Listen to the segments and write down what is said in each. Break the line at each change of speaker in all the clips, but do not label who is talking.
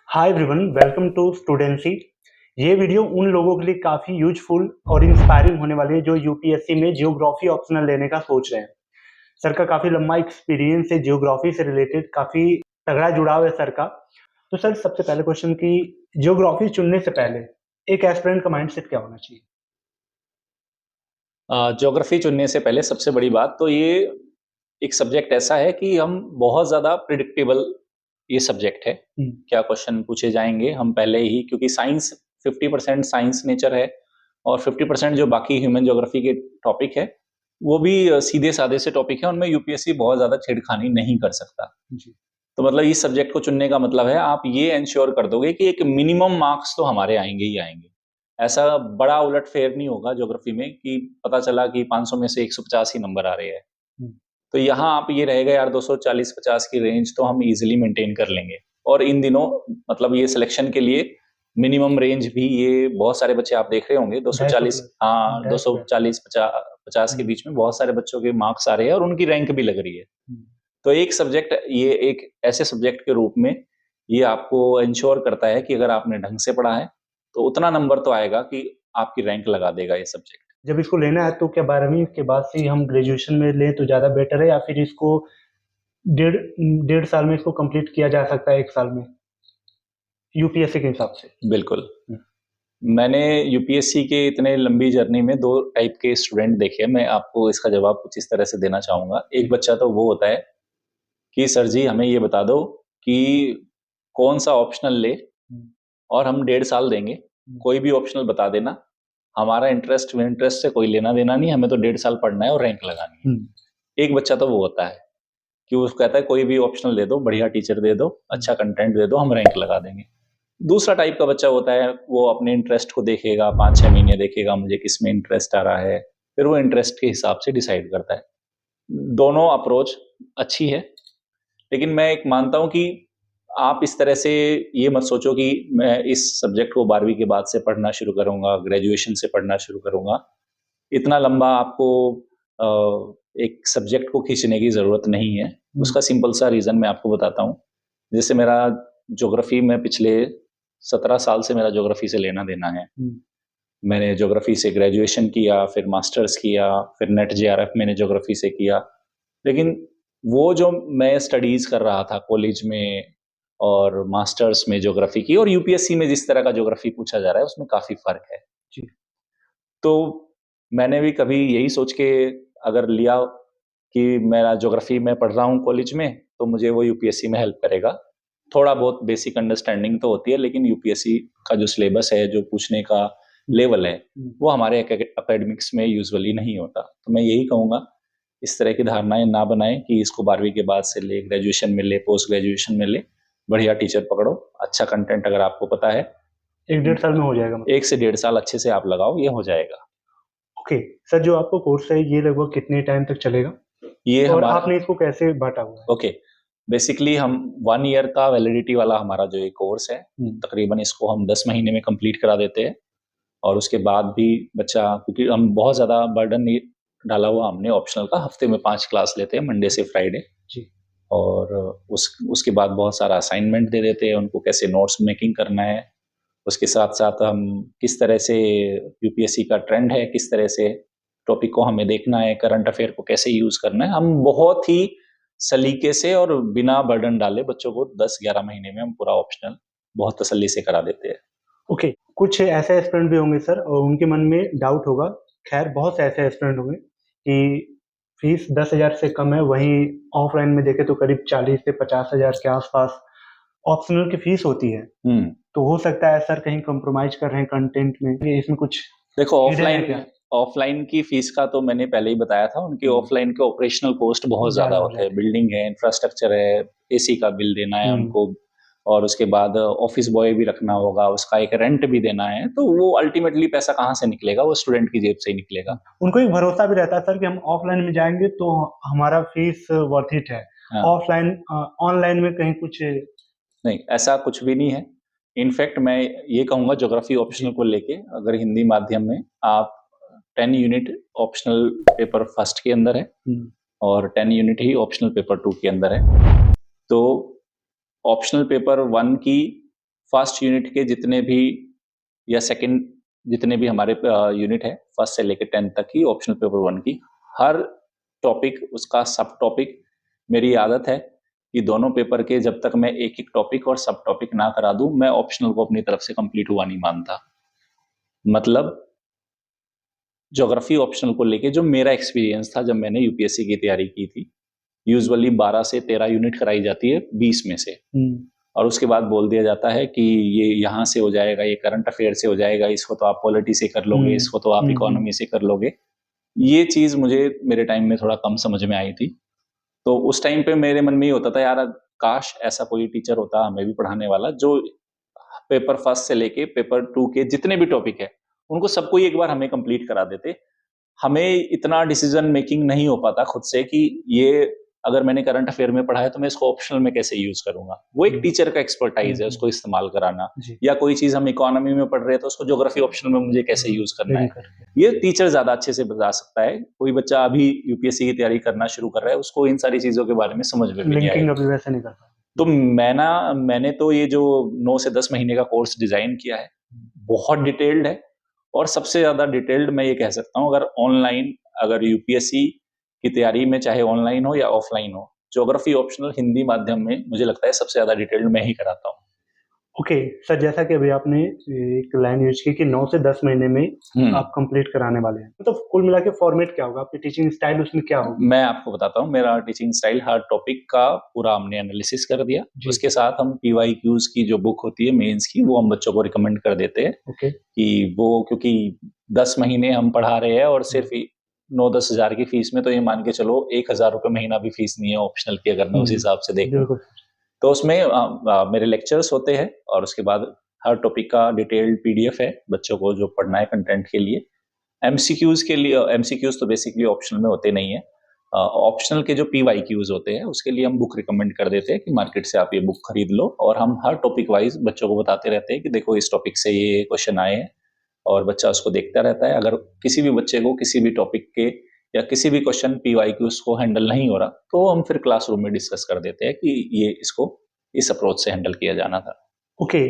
Hi everyone, welcome to Studency. ये video उन लोगों के लिए काफ़ी यूजफुल और इंस्पायरिंग होने वाली है जो यूपीएससी में जियोग्राफी ऑप्शनल लेने का सोच रहे हैं। सर का काफ़ी लंबा एक्सपीरियंस है जियोग्राफी से रिलेटेड, काफ़ी तगड़ा जुड़ाव है सर का। तो सर, सबसे पहले क्वेश्चन कि जियोग्राफी चुनने से पहले एक एस्पिरेंट का माइंडसेट क्या होना चाहिए?
ज्योग्राफी चुनने से पहले सबसे बड़ी बात तो ये एक सब्जेक्ट ऐसा है कि हम बहुत ज़्यादा प्रिडिक्टेबल ये सब्जेक्ट है। क्या क्वेश्चन पूछे जाएंगे हम पहले ही, क्योंकि साइंस 50% साइंस नेचर है और 50% जो बाकी ह्यूमन ज्योग्राफी के टॉपिक है वो भी सीधे साधे से टॉपिक है, उनमें यूपीएससी बहुत ज़्यादा छेड़खानी नहीं कर सकता।
जी।
तो मतलब इस सब्जेक्ट को चुनने का मतलब है आप ये इंश्योर कर दोगे कि एक मिनिमम मार्क्स तो हमारे आएंगे ही आएंगे। ऐसा बड़ा उलटफेर नहीं होगा ज्योग्राफी में कि पता चला कि 500 में से 150 ही नंबर आ रहे हैं। तो यहाँ आप ये रहेगा यार 240-50 की रेंज तो हम इजीली मेंटेन कर लेंगे। और इन दिनों मतलब ये सिलेक्शन के लिए मिनिमम रेंज भी ये बहुत सारे बच्चे आप देख रहे होंगे 240, हाँ 240 50 के बीच में बहुत सारे बच्चों के मार्क्स आ रहे हैं और उनकी रैंक भी लग रही है। तो एक सब्जेक्ट, ये एक ऐसे सब्जेक्ट के रूप में ये आपको इंश्योर करता है कि अगर आपने ढंग से पढ़ा है तो उतना नंबर तो आएगा कि आपकी रैंक लगा देगा ये सब्जेक्ट।
जब इसको लेना है तो क्या 12वीं के बाद से ही हम ग्रेजुएशन में लें तो ज़्यादा बेटर है, या फिर इसको डेढ़ डेढ़ साल में इसको कंप्लीट किया जा सकता है, 1 साल में, यूपीएससी के हिसाब से?
बिल्कुल। मैंने यूपीएससी के इतने लंबी जर्नी में दो टाइप के स्टूडेंट देखे हैं। मैं आपको इसका जवाब कुछ इस तरह से देना चाहूंगा। एक बच्चा तो वो होता है कि सर जी हमें ये बता दो कि कौन सा ऑप्शनल ले और हम 1.5 साल देंगे, कोई भी ऑप्शनल बता देना, हमारा इंटरेस्ट से कोई लेना देना नहीं, हमें तो 1.5 साल पढ़ना है और रैंक लगानी है। एक बच्चा तो वो होता है कि वो कहता है कोई भी ऑप्शनल दे दो, बढ़िया टीचर दे दो, अच्छा कंटेंट दे दो, हम रैंक लगा देंगे। दूसरा टाइप का बच्चा होता है वो अपने इंटरेस्ट को देखेगा, 5-6 महीने देखेगा मुझे किस में इंटरेस्ट आ रहा है, फिर वो इंटरेस्ट के हिसाब से डिसाइड करता है। दोनों अप्रोच अच्छी है, लेकिन मैं एक मानता हूं कि आप इस तरह से ये मत सोचो कि मैं इस सब्जेक्ट को 12वीं के बाद से पढ़ना शुरू करूंगा, ग्रेजुएशन से पढ़ना शुरू करूंगा। इतना लंबा आपको एक सब्जेक्ट को खींचने की जरूरत नहीं है। उसका सिंपल सा रीजन मैं आपको बताता हूँ। जैसे मेरा ज्योग्राफी में पिछले 17 साल से मेरा ज्योग्राफी से लेना देना है। मैंने ज्योग्राफी से ग्रेजुएशन किया, फिर मास्टर्स किया, फिर नेट जेआरएफ मैंने ज्योग्राफी से किया। लेकिन वो जो मैं स्टडीज कर रहा था कॉलेज में और मास्टर्स में ज्योग्राफी की और यूपीएससी में जिस तरह का ज्योग्राफी पूछा जा रहा है उसमें काफी फर्क है।
जी।
तो मैंने भी कभी यही सोच के अगर लिया कि मेरा ज्योग्राफी में पढ़ रहा हूँ कॉलेज में तो मुझे वो यूपीएससी में हेल्प करेगा। थोड़ा बहुत बेसिक अंडरस्टैंडिंग तो होती है, लेकिन यूपीएससी का जो सिलेबस है, जो पूछने का लेवल है, वो हमारे एकेडमिक्स में यूजुअली नहीं होता। तो मैं यही कहूँगा इस तरह की धारणाएं ना बनाएं कि इसको 12वीं के बाद से ले, ग्रेजुएशन में ले, पोस्ट ग्रेजुएशन में ले। बढ़िया टीचर पकड़ो, अच्छा कंटेंट अगर आपको पता है,
1-1.5 साल में हो जाएगा मतलब?
1 से 1.5 साल अच्छे से आप लगाओ, ये हो जाएगा।
ओके। सर, जो आपका कोर्स है ये लगभग कितने टाइम तक चलेगा,
ये
और
हमारा
आपने इसको कैसे बांटा हुआ है?
ओके, बेसिकली हम 1 ईयर का वैलिडिटी वाला हमारा जो ये कोर्स है, तकरीबन इसको हम 10 महीने में कंप्लीट करा देते हैं। और उसके बाद भी बच्चा, क्योंकि हम बहुत ज़्यादा बर्डन नहीं डाला हुआ हमने ऑप्शनल का, हफ्ते में 5 क्लास लेते हैं, मंडे से फ्राइडे।
जी।
और उसके बाद बहुत सारा असाइनमेंट दे देते हैं उनको, कैसे नोट्स मेकिंग करना है। उसके साथ साथ हम किस तरह से यूपीएससी का ट्रेंड है, किस तरह से टॉपिक को हमें देखना है, करंट अफेयर को कैसे यूज करना है, हम बहुत ही सलीके से और बिना बर्डन डाले बच्चों को 10-11 महीने में हम पूरा ऑप्शनल बहुत तसल्ली से करा देते हैं।
ओके। कुछ ऐसे एस्पिरेंट भी होंगे सर और उनके मन में डाउट होगा, खैर बहुत से ऐसे एस्पिरेंट होंगे कि फीस 10,000 से कम है, वहीं ऑफलाइन में देखें तो करीब 40 से 50,000 के आसपास ऑप्शनल की फीस होती है। तो हो सकता है सर कहीं कॉम्प्रोमाइज कर रहे हैं कंटेंट में, कि इसमें कुछ
देखो,
हिडन है क्या?
ऑफलाइन की फीस का तो मैंने पहले ही बताया था, उनकी ऑफलाइन के ऑपरेशनल कॉस्ट बहुत ज्यादा
ज़्यादा हो
होते हैं।
जाते हैं।
बिल्डिंग है, इंफ्रास्ट्रक्चर है, एसी का बिल देना है उनको, और उसके बाद ऑफिस बॉय भी रखना होगा, उसका एक रेंट भी देना है। तो वो अल्टीमेटली पैसा कहाँ से निकलेगा, वो स्टूडेंट की जेब से ही निकलेगा।
उनको एक भरोसा भी रहता है सर कि हम ऑफलाइन में जाएंगे तो हमारा फीस वर्थ इट है।
हाँ।
ऑफलाइन ऑनलाइन में कहीं कुछ
नहीं, ऐसा कुछ भी नहीं है। इनफैक्ट मैं ये कहूंगा ज्योग्राफी ऑप्शनल को लेके, अगर हिंदी माध्यम में आप 10 यूनिट ऑप्शनल पेपर फर्स्ट के अंदर है और 10 यूनिट ही ऑप्शनल पेपर 2 के अंदर है। तो ऑप्शनल पेपर 1 की फर्स्ट यूनिट के जितने भी या सेकंड जितने भी हमारे यूनिट है, फर्स्ट से लेकर 10th तक की ऑप्शनल पेपर 1 की, हर टॉपिक उसका सब टॉपिक, मेरी आदत है कि दोनों पेपर के जब तक मैं एक एक टॉपिक और सब टॉपिक ना करा दूं, मैं ऑप्शनल को अपनी तरफ से कंप्लीट हुआ नहीं मानता। मतलब ज्योग्राफी ऑप्शनल को लेके जो मेरा एक्सपीरियंस था जब मैंने यूपीएससी की तैयारी की थी, यूजुअली 12 से 13 यूनिट कराई जाती है 20 में से, और उसके बाद बोल दिया जाता है कि ये यहाँ से हो जाएगा, ये करंट अफेयर से हो जाएगा, इसको तो आप पॉलिटी से कर लोगे, इसको तो आप इकोनॉमी से कर लोगे। ये चीज मुझे मेरे टाइम में थोड़ा कम समझ में आई थी। तो उस टाइम पे मेरे मन में ये होता था, यार काश ऐसा कोई टीचर होता हमें भी पढ़ाने वाला, जो पेपर फर्स्ट से लेके पेपर 2 के जितने भी टॉपिक है उनको सबको एक बार हमें कंप्लीट करा देते। हमें इतना डिसीजन मेकिंग नहीं हो पाता खुद से कि ये अगर मैंने करंट अफेयर में पढ़ा है तो मैं इसको ऑप्शनल में कैसे यूज करूंगा। वो एक टीचर का एक्सपर्टाइज है, उसको इस्तेमाल कराना। या कोई चीज हम इकोनॉमी में पढ़ रहे हैं तो उसको ज्योग्राफी ऑप्शनल में मुझे कैसे यूज करना है, ये टीचर ज्यादा अच्छे से बता सकता है। कोई बच्चा अभी यूपीएससी की तैयारी करना शुरू कर रहा है, उसको इन सारी चीजों के बारे में समझ में नहीं आएगा। तो मैंने तो ये जो 9 से 10 महीने का कोर्स डिजाइन किया है, बहुत डिटेल्ड है। और सबसे ज्यादा डिटेल्ड मैं ये कह सकता हूँ, अगर यूपीएससी की तैयारी में चाहे ऑनलाइन हो या ऑफलाइन हो, ज्योग्राफी ऑप्शनल हिंदी माध्यम में मुझे लगता है सबसे ज्यादा डिटेल्ड मैं ही कराता हूँ।
ओके सर, जैसा कि अभी आपने एक लाइन यूज की कि 9 से 10 महीने में आप कंप्लीट कराने वाले हैं, तो कुल मिला के फॉर्मेट क्या होगा, आपकी टीचिंग स्टाइल उसमें क्या होगा?
मैं आपको बताता हूँ, मेरा टीचिंग स्टाइल हर टॉपिक का पूरा हमने एनालिसिस कर दिया। उसके साथ हम पीवाईक्यूज की जो बुक होती है मेंस की, वो हम बच्चों को रिकमेंड कर देते हैं कि वो, क्योंकि 10 महीने हम पढ़ा रहे हैं और सिर्फ 9-10 हजार की फीस में, तो ये मान के चलो 1,000 रुपए महीना भी फीस नहीं है ऑप्शनल की, अगर मैं उस हिसाब से देखूं। तो उसमें मेरे लेक्चर्स होते हैं और उसके बाद हर टॉपिक का डिटेल्ड पीडीएफ है बच्चों को जो पढ़ना है कंटेंट के लिए। एमसीक्यूज के लिए, एमसीक्यूज तो बेसिकली ऑप्शनल में होते नहीं है। ऑप्शनल के जो पीवाईक्यूज होते हैं उसके लिए हम बुक रिकमेंड कर देते हैं कि मार्केट से आप ये बुक खरीद लो, और हम हर टॉपिक वाइज बच्चों को बताते रहते हैं कि देखो इस टॉपिक से ये क्वेश्चन आए हैं, और बच्चा उसको देखता रहता है। अगर किसी भी बच्चे को किसी भी टॉपिक के या किसी भी क्वेश्चन पीवाईक्यूज को हैंडल नहीं हो रहा, तो हम फिर क्लासरूम में डिस्कस कर देते हैं कि ये इसको इस अप्रोच से हैंडल किया जाना था।
ओके,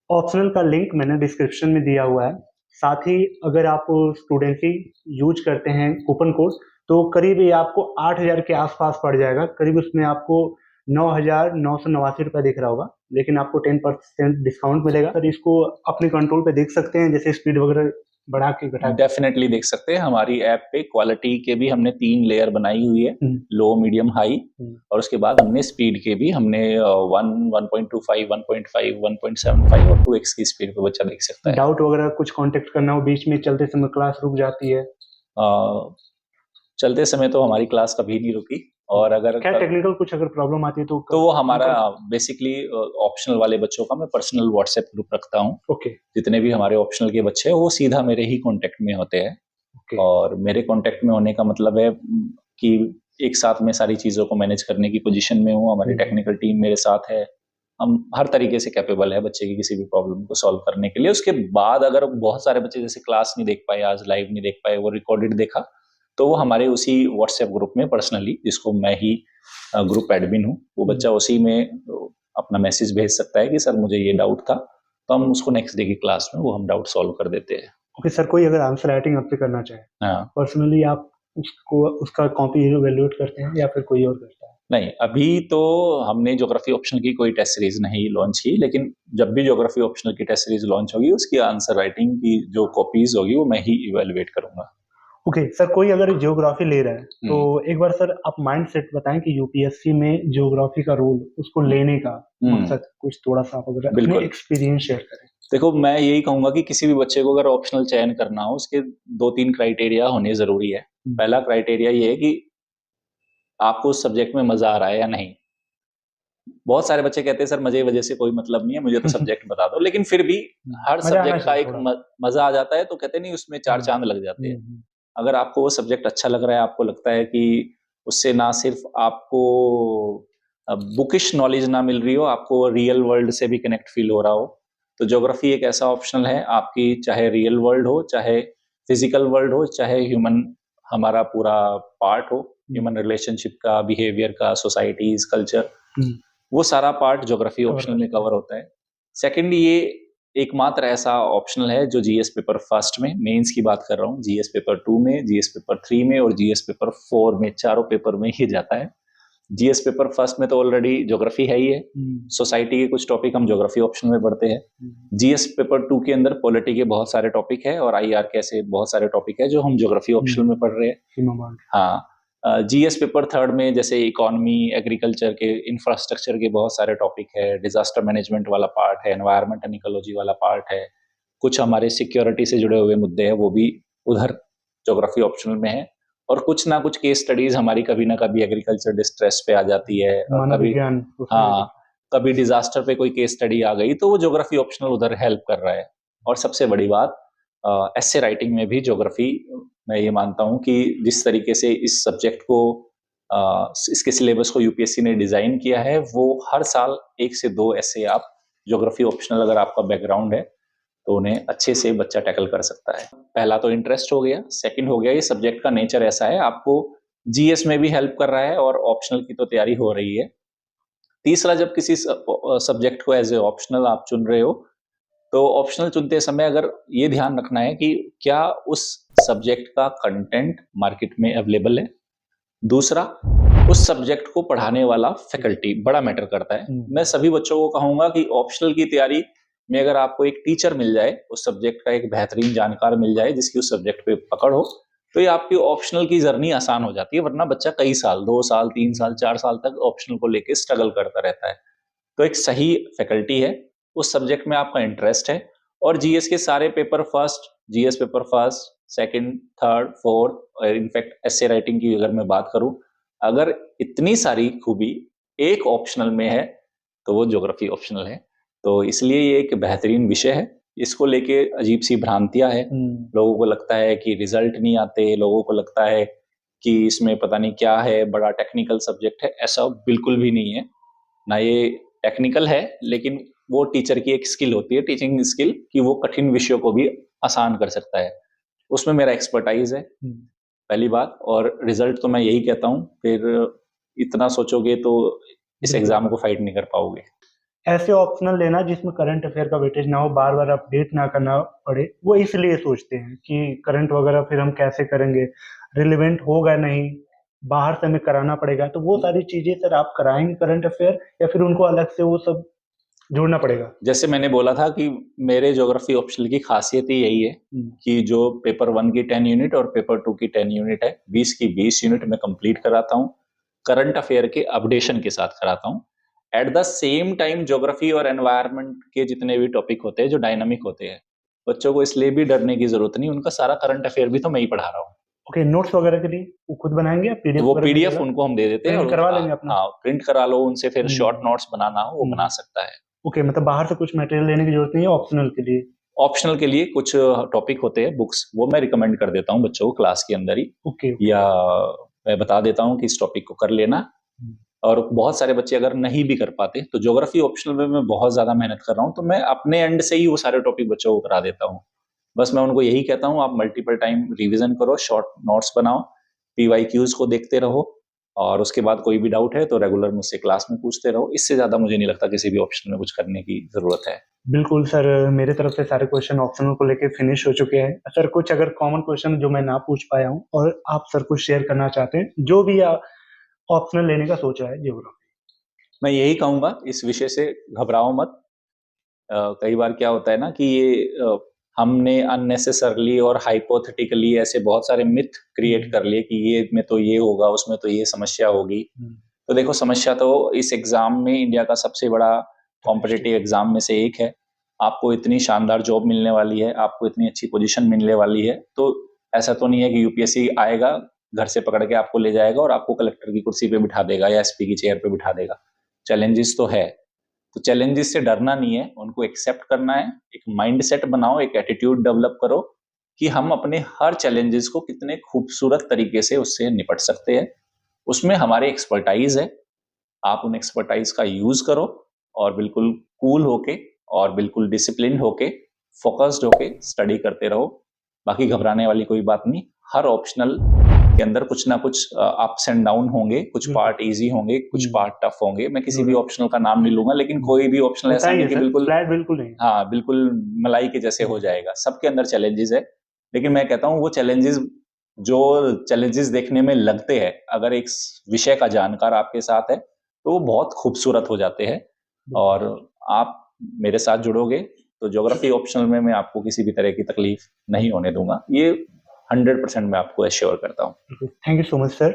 ऑप्शनल का लिंक मैंने डिस्क्रिप्शन में दिया हुआ है। साथ ही अगर आप स्टूडेंसी यूज करते हैं कूपन कोड, तो करीब ये आपको 8,000 के आसपास पड़ जाएगा। करीब उसमें आपको 9,989 रुपये दिख रहा होगा, लेकिन आपको 10% डिस्काउंट मिलेगा। सर इसको अपने कंट्रोल पे देख सकते हैं, जैसे स्पीड वगैरह बढ़ा के घटा के।
डेफिनेटली देख सकते हैं। हमारी ऐप पे क्वालिटी के भी हमने 3 लेयर बनाई हुई है, लो, मीडियम, हाई, और उसके बाद हमने स्पीड के भी हमने 1, 1.25, 1.5, 1.75 और 2x की स्पीड पे बच्चा देख सकता है।
डाउट वगैरह कुछ कांटेक्ट करना हो बीच में चलते समय, क्लास रुक जाती है?
चलते समय तो हमारी क्लास कभी नहीं रुकी, और अगर
टेक्निकल कुछ अगर प्रॉब्लम आती है तो
वो हमारा बेसिकली ऑप्शनल वाले बच्चों का मैं पर्सनल व्हाट्सएप ग्रुप रखता हूँ। जितने भी हमारे ऑप्शनल के बच्चे हैं वो सीधा मेरे ही कांटेक्ट में होते हैं। और मेरे कांटेक्ट में होने का मतलब है कि एक साथ में सारी चीजों को मैनेज करने की पोजीशन में हूँ। हमारी टेक्निकल टीम मेरे साथ है, हम हर तरीके से कैपेबल है बच्चे की किसी भी प्रॉब्लम को सॉल्व करने के लिए। उसके बाद अगर बहुत सारे बच्चे जैसे क्लास नहीं देख पाए, आज लाइव नहीं देख पाए, वो रिकॉर्डेड देखा, तो वो हमारे उसी व्हाट्सएप ग्रुप में पर्सनली, जिसको मैं ही ग्रुप एडमिन हूँ, वो बच्चा उसी में अपना मैसेज भेज सकता है कि सर मुझे ये डाउट था, तो हम उसको नेक्स्ट डे की क्लास में वो हम डाउट सॉल्व कर देते हैं।
ओके सर, कोई अगर आंसर राइटिंग आपसे करना चाहे, पर्सनली आप उसको उसका कॉपी इवैल्यूएट करते हैं या फिर कोई और करता है?
नहीं, अभी तो हमने ज्योग्राफी ऑप्शनल की कोई टेस्ट सीरीज नहीं लॉन्च की, लेकिन जब भी ज्योग्राफी ऑप्शनल की टेस्ट सीरीज लॉन्च होगी उसकी आंसर राइटिंग की जो कॉपीज होगी वो मैं ही इवैल्यूएट करूंगा।
ओके सर, कोई अगर ज्योग्राफी ले रहा है तो एक बार सर आप माइंड सेट बताएं कि यूपीएससी में ज्योग्राफी का रोल, उसको लेने का मकसद कुछ थोड़ा सा आप अगर अपने एक्सपीरियंस शेयर करें।
देखो, मैं यही कहूंगा कि किसी भी बच्चे को अगर ऑप्शनल चयन करना हो, उसके 2-3 क्राइटेरिया होने जरूरी है। पहला क्राइटेरिया ये है कि आपको उस सब्जेक्ट में मजा आ रहा है या नहीं। बहुत सारे बच्चे कहते हैं सर मजे वजह से कोई मतलब नहीं है, मुझे तो सब्जेक्ट बता दो, लेकिन फिर भी हर सब्जेक्ट का एक मजा आ जाता है, तो कहते नहीं उसमें 4 चांद लग जाते हैं। अगर आपको वो सब्जेक्ट अच्छा लग रहा है, आपको लगता है कि उससे ना सिर्फ आपको बुकिश नॉलेज ना मिल रही हो, आपको रियल वर्ल्ड से भी कनेक्ट फील हो रहा हो, तो ज्योग्राफी एक ऐसा ऑप्शनल है आपकी, चाहे रियल वर्ल्ड हो, चाहे फिजिकल वर्ल्ड हो, चाहे ह्यूमन हमारा पूरा पार्ट हो, ह्यूमन रिलेशनशिप का, बिहेवियर का, सोसाइटीज, कल्चर, वो सारा पार्ट ज्योग्राफी ऑप्शनल में कवर होता है। सेकंड, ये एकमात्र ऐसा ऑप्शनल है जो जीएस पेपर फर्स्ट में, मेंस की बात कर रहा हूँ, जीएस पेपर 2 में, जीएस पेपर 3 में और जीएस पेपर 4 में, चारों पेपर में ही जाता है। जीएस पेपर फर्स्ट में तो ऑलरेडी ज्योग्राफी है ही है, सोसाइटी के कुछ टॉपिक हम ज्योग्राफी ऑप्शन में पढ़ते हैं। जीएस पेपर 2 के अंदर पॉलिटी के बहुत सारे टॉपिक है और आईआर के ऐसे बहुत सारे टॉपिक है जो हम ज्योग्राफी ऑप्शन में पढ़ रहे हैं। हाँ, जीएस पेपर थर्ड में जैसे इकोनॉमी, एग्रीकल्चर के, इंफ्रास्ट्रक्चर के बहुत सारे टॉपिक है, डिजास्टर मैनेजमेंट वाला पार्ट है, एनवायरमेंट एंड इकोलॉजी वाला पार्ट है, कुछ हमारे सिक्योरिटी से जुड़े हुए मुद्दे हैं वो भी उधर ज्योग्राफी ऑप्शनल में है, और कुछ ना कुछ केस स्टडीज हमारी कभी ना कभी एग्रीकल्चर डिस्ट्रेस पे आ जाती है, और कभी हाँ, कभी डिजास्टर पे कोई केस स्टडी आ गई तो वो ज्योग्राफी ऑप्शनल उधर हेल्प कर रहा है। और सबसे बड़ी बात, एस्से राइटिंग में भी ज्योग्राफी, मैं ये मानता हूँ कि जिस तरीके से इस सब्जेक्ट को, इसके सिलेबस को यूपीएससी ने डिजाइन किया है, वो हर साल 1 से 2 एस्से आप ज्योग्राफी ऑप्शनल, अगर आपका बैकग्राउंड है तो उन्हें अच्छे से बच्चा टैकल कर सकता है। पहला तो इंटरेस्ट हो गया, सेकंड हो गया ये सब्जेक्ट का नेचर ऐसा है, आपको जीएस में भी हेल्प कर रहा है और ऑप्शनल की तो तैयारी हो रही है। तीसरा, जब किसी सब्जेक्ट को एज ए ऑप्शनल आप चुन रहे हो, तो ऑप्शनल चुनते समय अगर ये ध्यान रखना है कि क्या उस सब्जेक्ट का कंटेंट मार्केट में अवेलेबल है। दूसरा, उस सब्जेक्ट को पढ़ाने वाला फैकल्टी बड़ा मैटर करता है। मैं सभी बच्चों को कहूंगा कि ऑप्शनल की तैयारी में अगर आपको एक टीचर मिल जाए, उस सब्जेक्ट का एक बेहतरीन जानकार मिल जाए जिसकी उस सब्जेक्ट पे पकड़ हो, तो ये आपकी ऑप्शनल की जर्नी आसान हो जाती है। वरना बच्चा कई साल, 2 साल, 3 साल, 4 साल तक ऑप्शनल को लेके स्ट्रगल करता रहता है। तो एक सही फैकल्टी है, उस सब्जेक्ट में आपका इंटरेस्ट है, और जीएस के सारे paper first, GS paper first, second, third, fourth, और इनफैक्ट एस्से राइटिंग की अगर मैं बात करूं, अगर इतनी सारी खूबी एक ऑप्शनल में है तो वो ज्योग्राफी ऑप्शनल है। तो इसलिए ये एक बेहतरीन विषय है। इसको लेके अजीब सी भ्रांतियां है, लोगों को लगता है कि रिजल्ट नहीं आते, लोगों को लगता है कि इसमें पता नहीं क्या है, बड़ा टेक्निकल सब्जेक्ट है। ऐसा बिल्कुल भी नहीं है ना, ये टेक्निकल है, लेकिन वो टीचर की एक स्किल होती है, टीचिंग स्किल, कि वो कठिन विषयों को भी आसान कर सकता है। उसमें मेरा एक्सपर्टाइज है, पहली बात। और रिजल्ट तो मैं यही कहता हूँ, फिर इतना सोचोगे तो इस एग्जाम को फाइट नहीं कर पाओगे।
ऐसे ऑप्शनल लेना जिसमें करंट अफेयर का वेटेज ना हो, बार बार अपडेट ना करना पड़े, वो इसलिए सोचते हैं कि करंट वगैरह फिर हम कैसे करेंगे, रिलेवेंट होगा नहीं, बाहर से हमें कराना पड़ेगा। तो वो सारी चीजें सर आप कराएंगे करंट अफेयर, या फिर उनको अलग से वो सब जोड़ना पड़ेगा?
जैसे मैंने बोला था कि मेरे ज्योग्राफी ऑप्शनल की खासियत ही यही है कि जो पेपर 1 की 10 यूनिट और पेपर 2 की 10 यूनिट है, 20 की 20 यूनिट में कंप्लीट कराता हूँ, करंट अफेयर के अपडेशन के साथ कराता हूँ। At the same time geography और एनवायरनमेंट के जितने भी टॉपिक होते हैं जो डायनामिक होते हैं, बच्चों को इसलिए भी डरने की जरूरत नहीं, उनका सारा करंट अफेयर भी तो मैं ही पढ़ा रहा हूँ।
ओके, नोट्स वगैरह के लिए वो खुद बनाएंगे या पीडीएफ?
वो पीडीएफ उनको हम दे देते हैं,
प्रिंट करवा लेंगे अपना?
हाँ, प्रिंट करा लो उनसे, फिर शॉर्ट नोट्स बनाना हो वो बना सकता है।
ओके, मतलब बाहर से कुछ मटेरियल लेने की जरूरत नहीं है ऑप्शनल के लिए?
ऑप्शनल के लिए कुछ टॉपिक होते हैं, बुक्स, वो मैं रिकमेंड कर देता हूँ बच्चों को क्लास के अंदर ही।
ओके।
या मैं बता देता हूँ कि इस टॉपिक को कर लेना। और बहुत सारे बच्चे अगर नहीं भी कर पाते तो ज्योग्राफी ऑप्शनल में मैं बहुत ज्यादा मेहनत कर रहा हूँ, तो मैं अपने एंड से ही वो सारे टॉपिक बच्चों को करा देता हूँ। बस मैं उनको यही कहता हूँ, आप मल्टीपल टाइम रिवीजन करो, शॉर्ट नोट्स बनाओ, पीवाईक्यूज को देखते रहो, और उसके बाद कोई भी डाउट है तो रेगुलर मुझसे क्लास में पूछते रहो। इससे ज्यादा मुझे नहीं लगता किसी भी ऑप्शन में कुछ करने की जरूरत है।
बिल्कुल सर, मेरे तरफ से सारे क्वेश्चन ऑप्शनल को लेके फिनिश हो चुके हैं। सर कुछ अगर कॉमन क्वेश्चन जो मैं ना पूछ पाया हूँ और आप सर कुछ शेयर करना चाहते हैं, जो भी ऑप्शनल लेने का सोचा है ज्योग्राफी?
मैं यही कहूंगा, इस विषय से घबराओ मत। कई बार क्या होता है ना कि ये हमने अननेसेसरली और हाइपोथेटिकली ऐसे बहुत सारे मिथ क्रिएट कर लिए कि ये में तो ये होगा, उसमें तो ये समस्या होगी। तो देखो, समस्या तो इस एग्जाम में, इंडिया का सबसे बड़ा कॉम्पिटिटिव एग्जाम में से एक है। आपको इतनी शानदार जॉब मिलने वाली है, आपको इतनी अच्छी पोजीशन मिलने वाली है, तो ऐसा तो नहीं है कि यूपीएससी आएगा, घर से पकड़ के आपको ले जाएगा और आपको कलेक्टर की कुर्सी पे बिठा देगा या एसपी की चेयर पे बिठा देगा। चैलेंजेस तो है, तो चैलेंजेस से डरना नहीं है, उनको एक्सेप्ट करना है। एक माइंड सेट बनाओ, एक एटीट्यूड डेवलप करो कि हम अपने हर चैलेंजेस को कितने खूबसूरत तरीके से उससे निपट सकते हैं। उसमें हमारे एक्सपर्टाइज है, आप उन एक्सपर्टाइज का यूज करो, और बिल्कुल कूल होके और बिल्कुल डिसिप्लिन होके, फोकस्ड होके स्टडी करते रहो। बाकी घबराने वाली कोई बात नहीं, हर ऑप्शनल के अंदर कुछ ना कुछ अप्स एंड डाउन होंगे, कुछ पार्ट इजी होंगे, कुछ पार्ट टफ होंगे। मैं किसी भी ऑप्शनल का नाम नहीं लूंगा, लेकिन कोई भी ऑप्शनल
होता
ऐसा
ही
नहीं
है
कि
सर,
बिल्कुल
फ्लैट बिल्कुल नहीं।
हाँ बिल्कुल मलाई के जैसे हो जाएगा। सबके अंदर चैलेंजेस है, लेकिन मैं कहता हूँ वो चैलेंजेस देखने में लगते हैं, अगर एक विषय का जानकार आपके साथ है तो वो बहुत खूबसूरत हो जाते हैं। और आप मेरे साथ जुड़ोगे तो ज्योग्राफी ऑप्शनल में मैं आपको किसी भी तरह की तकलीफ नहीं होने दूंगा, ये 100% मैं आपको एश्योर करता हूँ।
Thank you so much sir.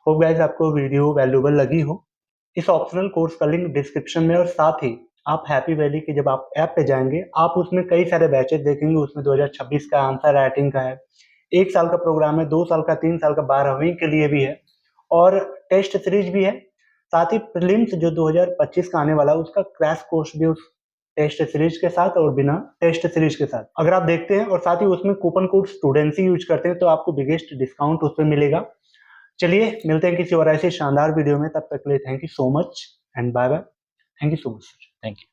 Hope guys आपको वीडियो वैल्यूएबल लगी हो। इस ऑप्शनल कोर्स का लिंक डिस्क्रिप्शन में, और साथ ही आप हैप्पी वैली के जब आप ऐप पे जाएंगे आप उसमें कई सारे बैचेस देखेंगे। उसमें 2026 का आंसर राइटिंग का है, 1 साल का प्रोग्राम है, 2 साल का, 3 साल का 12वीं के लिए भी है, और टेस्ट सीरीज भी है। साथ ही प्रीलिम्स जो 2025 का आने वाला है उसका क्रैश कोर्स भी उस टेस्ट सीरीज के साथ और बिना टेस्ट सीरीज के साथ अगर आप देखते हैं, और साथ ही उसमें कूपन कोड स्टूडेंसी यूज करते हैं तो आपको बिगेस्ट डिस्काउंट उस पर मिलेगा। चलिए मिलते हैं किसी और ऐसे शानदार वीडियो में, तब तक के लिए thank you so much and bye bye. Thank you so much.
Thank you.